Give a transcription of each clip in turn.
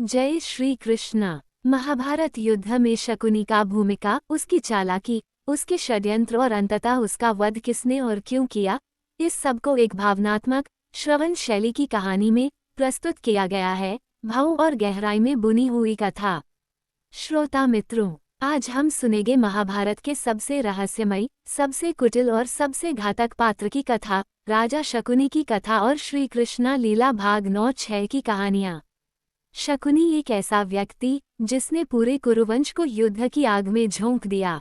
जय श्री कृष्ण। महाभारत युद्ध में शकुनी का भूमिका, उसकी चालाकी, उसके षड्यंत्र और अंततः उसका वध किसने और क्यों किया, इस सब को एक भावनात्मक श्रवण शैली की कहानी में प्रस्तुत किया गया है। भाव और गहराई में बुनी हुई कथा। श्रोता मित्रों, आज हम सुनेंगे महाभारत के सबसे रहस्यमयी, सबसे कुटिल और सबसे घातक पात्र की कथा, राजा शकुनी की कथा और श्री कृष्ण लीला भाग 9-6 की कहानियाँ। शकुनी एक ऐसा व्यक्ति जिसने पूरे कुरुवंश को युद्ध की आग में झोंक दिया,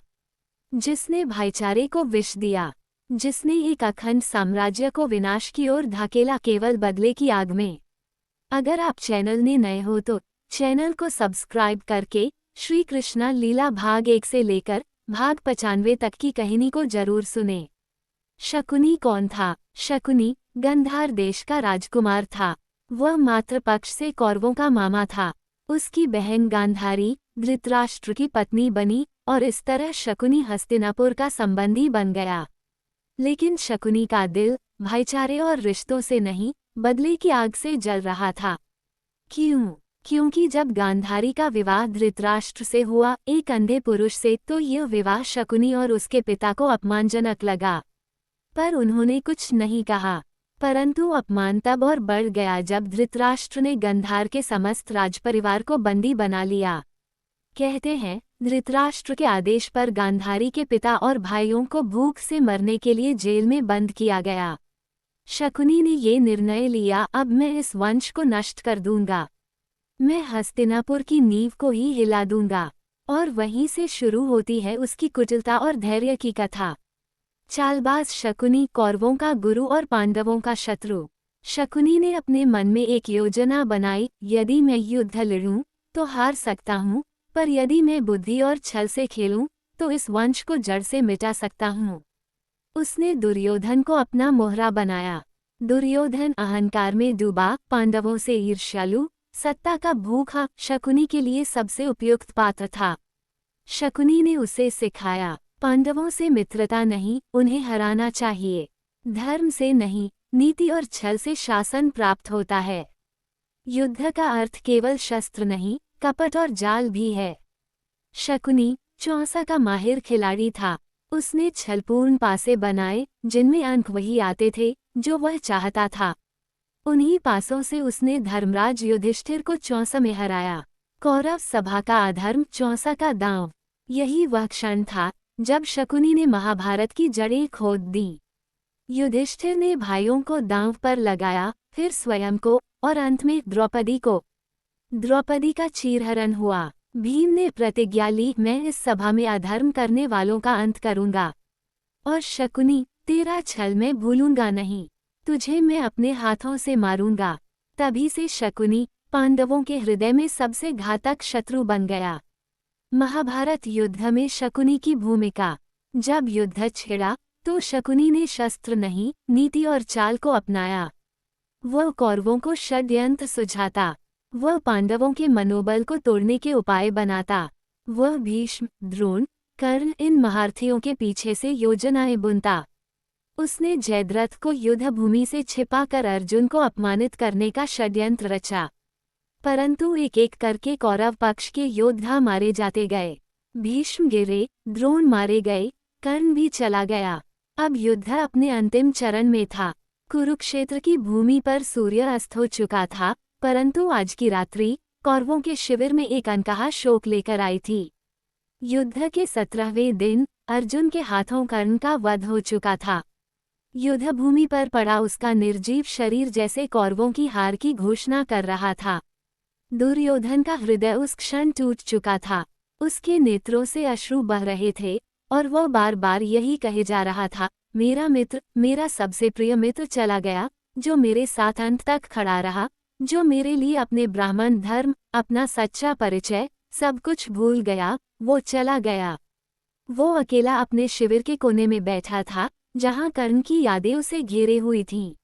जिसने भाईचारे को विष दिया, जिसने एक अखंड साम्राज्य को विनाश की ओर धकेला केवल बदले की आग में। अगर आप चैनल में नए हो तो चैनल को सब्सक्राइब करके श्री कृष्ण लीला भाग 1 से लेकर भाग 95 तक की कहानी को जरूर सुने। शकुनी कौन था? शकुनी गंधार देश का राजकुमार था। वह मातृपक्ष से कौरवों का मामा था। उसकी बहन गांधारी धृतराष्ट्र की पत्नी बनी और इस तरह शकुनी हस्तिनापुर का संबंधी बन गया। लेकिन शकुनी का दिल भाईचारे और रिश्तों से नहीं, बदले की आग से जल रहा था। क्यों? क्योंकि जब गांधारी का विवाह धृतराष्ट्र से हुआ, एक अंधे पुरुष से, तो यह विवाह शकुनी और उसके पिता को अपमानजनक लगा। पर उन्होंने कुछ नहीं कहा। परंतु अपमान तब और बढ़ गया जब धृतराष्ट्र ने गंधार के समस्त राजपरिवार को बंदी बना लिया। कहते हैं, धृतराष्ट्र के आदेश पर गांधारी के पिता और भाइयों को भूख से मरने के लिए जेल में बंद किया गया। शकुनी ने ये निर्णय लिया, अब मैं इस वंश को नष्ट कर दूंगा। मैं हस्तिनापुर की नींव को ही हिला दूंगा। और वहीं से शुरू होती है उसकी कुटिलता और धैर्य की कथा। चालबाज शकुनी, कौरवों का गुरु और पांडवों का शत्रु। शकुनी ने अपने मन में एक योजना बनाई, यदि मैं युद्ध लड़ूं तो हार सकता हूं, पर यदि मैं बुद्धि और छल से खेलूं तो इस वंश को जड़ से मिटा सकता हूं। उसने दुर्योधन को अपना मोहरा बनाया। दुर्योधन अहंकार में डूबा, पांडवों से ईर्ष्यालु, सत्ता का भूखा, शकुनी के लिए सबसे उपयुक्त पात्र था। शकुनी ने उसे सिखाया, पांडवों से मित्रता नहीं, उन्हें हराना चाहिए। धर्म से नहीं, नीति और छल से शासन प्राप्त होता है। युद्ध का अर्थ केवल शस्त्र नहीं, कपट और जाल भी है। शकुनी चौसा का माहिर खिलाड़ी था। उसने छलपूर्ण पासे बनाए, जिनमें अंक वही आते थे जो वह चाहता था। उन्हीं पासों से उसने धर्मराज युधिष्ठिर को चौसा में हराया। कौरव सभा का अधर्म, चौसा का दांव। यही वह क्षण था जब शकुनी ने महाभारत की जड़ें खोद दी। युधिष्ठिर ने भाइयों को दांव पर लगाया, फिर स्वयं को, और अंत में द्रौपदी को। द्रौपदी का चीरहरण हुआ। भीम ने प्रतिज्ञा ली, मैं इस सभा में अधर्म करने वालों का अंत करूंगा। और शकुनी, तेरा छल मैं भूलूंगा नहीं, तुझे मैं अपने हाथों से मारूंगा। तभी से शकुनी पांडवों के हृदय में सबसे घातक शत्रु बन गया। महाभारत युद्ध में शकुनी की भूमिका। जब युद्ध छिड़ा तो शकुनी ने शस्त्र नहीं, नीति और चाल को अपनाया। वह कौरवों को षड्यंत्र सुझाता, वह पांडवों के मनोबल को तोड़ने के उपाय बनाता। वह भीष्म, द्रोण, कर्ण, इन महारथियों के पीछे से योजनाएं बुनता। उसने जयद्रथ को युद्ध भूमि से छिपाकर अर्जुन को अपमानित करने का षड्यंत्र रचा। परंतु एक एक करके कौरव पक्ष के योद्धा मारे जाते गए। भीष्म गिरे, द्रोण मारे गए, कर्ण भी चला गया। अब युद्ध अपने अंतिम चरण में था। कुरुक्षेत्र की भूमि पर सूर्य अस्त हो चुका था, परंतु आज की रात्रि कौरवों के शिविर में एक अनकहा शोक लेकर आई थी। युद्ध के 17वें दिन अर्जुन के हाथों कर्ण का वध हो चुका था। युद्ध भूमि पर पड़ा उसका निर्जीव शरीर जैसे कौरवों की हार की घोषणा कर रहा था। दुर्योधन का हृदय उस क्षण टूट चुका था। उसके नेत्रों से अश्रु बह रहे थे और वह बार बार यही कहे जा रहा था, मेरा मित्र, मेरा सबसे प्रिय मित्र चला गया, जो मेरे साथ अंत तक खड़ा रहा, जो मेरे लिए अपने ब्राह्मण धर्म, अपना सच्चा परिचय, सब कुछ भूल गया, वो चला गया। वो अकेला अपने शिविर के कोने में बैठा था, जहां कर्ण की यादें उसे घेरे हुई थीं।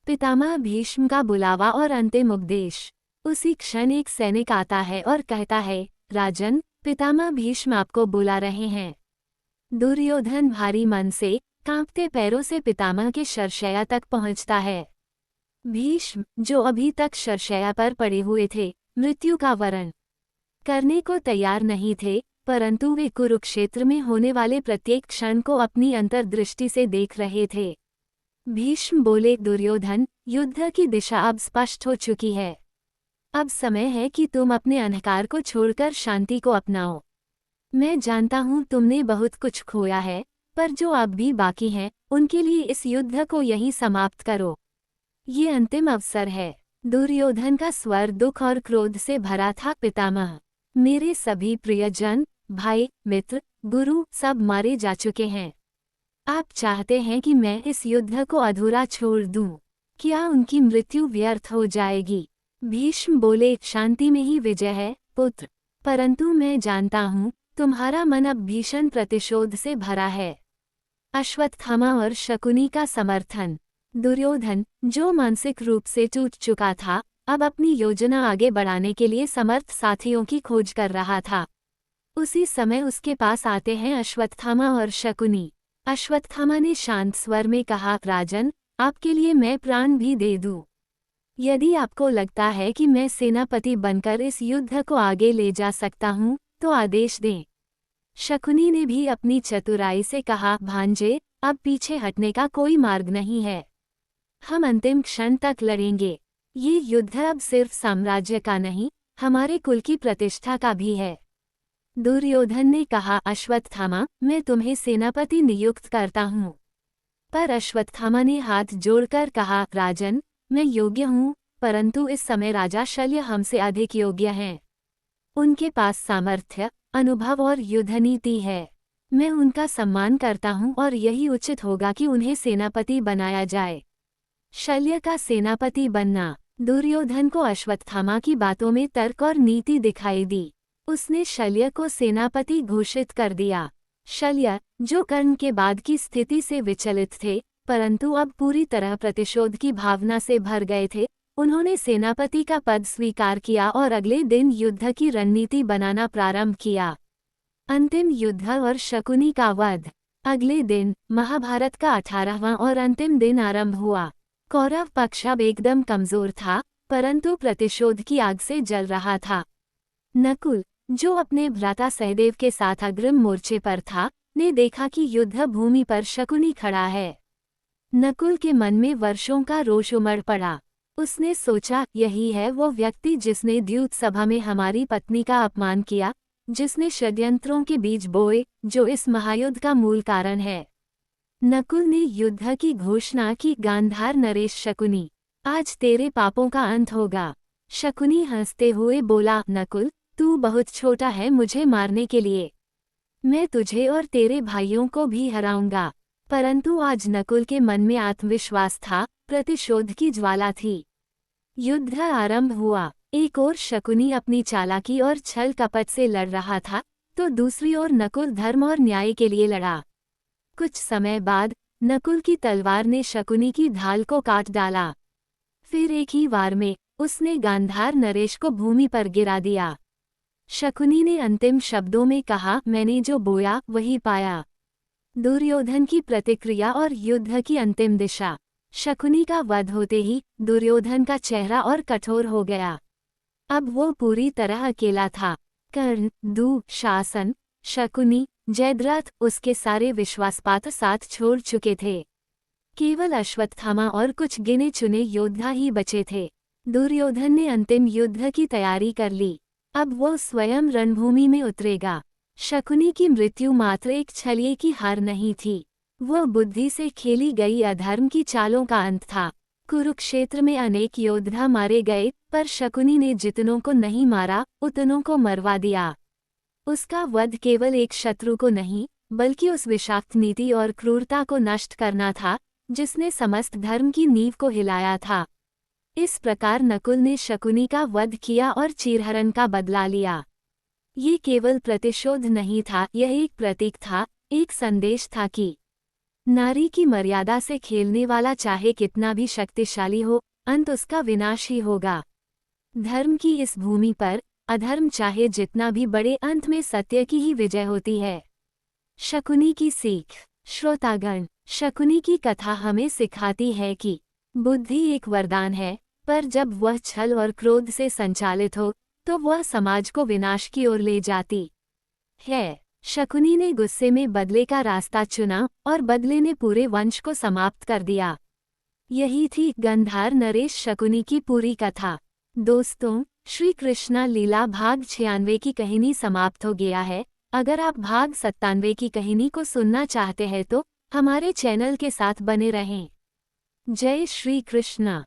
पितामह भीष्म का बुलावा और अंतिम उपदेश। उसी क्षण एक सैनिक आता है और कहता है, राजन, पितामह भीष्म आपको बुला रहे हैं। दुर्योधन भारी मन से, कांपते पैरों से पितामह के शरशैया तक पहुंचता है। भीष्म, जो अभी तक शरशैया पर पड़े हुए थे, मृत्यु का वरण करने को तैयार नहीं थे, परंतु वे कुरुक्षेत्र में होने वाले प्रत्येक क्षण को अपनी अंतर्दृष्टि से देख रहे थे। भीष्म बोले, दुर्योधन, युद्ध की दिशा अब स्पष्ट हो चुकी है। अब समय है कि तुम अपने अंधकार को छोड़कर शांति को अपनाओ। मैं जानता हूँ तुमने बहुत कुछ खोया है, पर जो अब भी बाकी हैं, उनके लिए इस युद्ध को यहीं समाप्त करो। ये अंतिम अवसर है। दुर्योधन का स्वर दुख और क्रोध से भरा था। पितामह, मेरे सभी प्रियजन, भाई, मित्र, गुरु सब मारे जा चुके हैं। आप चाहते हैं कि मैं इस युद्ध को अधूरा छोड़ दूं? क्या उनकी मृत्यु व्यर्थ हो जाएगी? भीष्म बोले, शांति में ही विजय है पुत्र, परंतु मैं जानता हूँ तुम्हारा मन अब भीषण प्रतिशोध से भरा है। अश्वत्थामा और शकुनी का समर्थन। दुर्योधन, जो मानसिक रूप से टूट चुका था, अब अपनी योजना आगे बढ़ाने के लिए समर्थ साथियों की खोज कर रहा था। उसी समय उसके पास आते हैं अश्वत्थामा और शकुनी। अश्वत्थामा ने शांत स्वर में कहा, राजन, आपके लिए मैं प्राण भी दे दूं। यदि आपको लगता है कि मैं सेनापति बनकर इस युद्ध को आगे ले जा सकता हूं, तो आदेश दें। शकुनी ने भी अपनी चतुराई से कहा, भांजे, अब पीछे हटने का कोई मार्ग नहीं है। हम अंतिम क्षण तक लड़ेंगे। ये युद्ध अब सिर्फ साम्राज्य का नहीं, हमारे कुल की प्रतिष्ठा का भी है। दुर्योधन ने कहा, अश्वत्थामा, मैं तुम्हें सेनापति नियुक्त करता हूँ। पर अश्वत्थामा ने हाथ जोड़कर कहा, राजन, मैं योग्य हूँ, परंतु इस समय राजा शल्य हमसे अधिक योग्य हैं। उनके पास सामर्थ्य, अनुभव और युद्ध नीति है। मैं उनका सम्मान करता हूँ और यही उचित होगा कि उन्हें सेनापति बनाया जाए। शल्य का सेनापति बनना। दुर्योधन को अश्वत्थामा की बातों में तर्क और नीति दिखाई दी। उसने शल्य को सेनापति घोषित कर दिया। शल्य, जो कर्ण के बाद की स्थिति से विचलित थे, परंतु अब पूरी तरह प्रतिशोध की भावना से भर गए थे, उन्होंने सेनापति का पद स्वीकार किया और अगले दिन युद्ध की रणनीति बनाना प्रारंभ किया। अंतिम युद्ध और शकुनी का वध। अगले दिन महाभारत का 18वां और अंतिम दिन आरंभ हुआ। कौरव पक्ष अब एकदम कमजोर था, परंतु प्रतिशोध की आग से जल रहा था। नकुल, जो अपने भ्राता सहदेव के साथ अग्रिम मोर्चे पर था, ने देखा कि युद्ध भूमि पर शकुनी खड़ा है। नकुल के मन में वर्षों का रोष उमड़ पड़ा। उसने सोचा, यही है वो व्यक्ति जिसने द्यूत सभा में हमारी पत्नी का अपमान किया, जिसने षड्यंत्रों के बीज बोए, जो इस महायुद्ध का मूल कारण है। नकुल ने युद्ध की घोषणा की, गांधार नरेश शकुनी, आज तेरे पापों का अंत होगा। शकुनी हंसते हुए बोला, नकुल, तू बहुत छोटा है मुझे मारने के लिए। मैं तुझे और तेरे भाइयों को भी हराऊंगा। परंतु आज नकुल के मन में आत्मविश्वास था, प्रतिशोध की ज्वाला थी। युद्ध आरंभ हुआ। एक ओर शकुनी अपनी चालाकी और छल कपट से लड़ रहा था, तो दूसरी ओर नकुल धर्म और न्याय के लिए लड़ा। कुछ समय बाद नकुल की तलवार ने शकुनी की ढाल को काट डाला। फिर एक ही वार में उसने गांधार नरेश को भूमि पर गिरा दिया। शकुनी ने अंतिम शब्दों में कहा, मैंने जो बोया वही पाया। दुर्योधन की प्रतिक्रिया और युद्ध की अंतिम दिशा। शकुनी का वध होते ही दुर्योधन का चेहरा और कठोर हो गया। अब वो पूरी तरह अकेला था। कर्ण, दुशासन, शकुनी, जयद्रथ उसके सारे विश्वासपात्र साथ छोड़ चुके थे। केवल अश्वत्थामा और कुछ गिने चुने योद्धा ही बचे थे। दुर्योधन ने अंतिम युद्ध की तैयारी कर ली। अब वो स्वयं रणभूमि में उतरेगा। शकुनी की मृत्यु मात्र एक छलिए की हार नहीं थी, वो बुद्धि से खेली गई अधर्म की चालों का अंत था। कुरुक्षेत्र में अनेक योद्धा मारे गए, पर शकुनी ने जितनों को नहीं मारा, उतनों को मरवा दिया। उसका वध केवल एक शत्रु को नहीं, बल्कि उस विषाक्त नीति और क्रूरता को नष्ट करना था, जिसने समस्त धर्म की नींव को हिलाया था। इस प्रकार नकुल ने शकुनी का वध किया और चीरहरण का बदला लिया। ये केवल प्रतिशोध नहीं था, यह एक प्रतीक था, एक संदेश था कि नारी की मर्यादा से खेलने वाला चाहे कितना भी शक्तिशाली हो, अंत उसका विनाश ही होगा। धर्म की इस भूमि पर अधर्म चाहे जितना भी बड़े, अंत में सत्य की ही विजय होती है। शकुनी की सीख। श्रोतागण, शकुनी की कथा हमें सिखाती है कि बुद्धि एक वरदान है, पर जब वह छल और क्रोध से संचालित हो, तो वह समाज को विनाश की ओर ले जाती है। शकुनी ने गुस्से में बदले का रास्ता चुना और बदले ने पूरे वंश को समाप्त कर दिया। यही थी गंधार नरेश शकुनी की पूरी कथा। दोस्तों, श्री कृष्णा लीला भाग 96 की कहानी समाप्त हो गया है। अगर आप भाग 97 की कहानी को सुनना चाहते हैं तो हमारे चैनल के साथ बने रहें। जय श्री कृष्णा।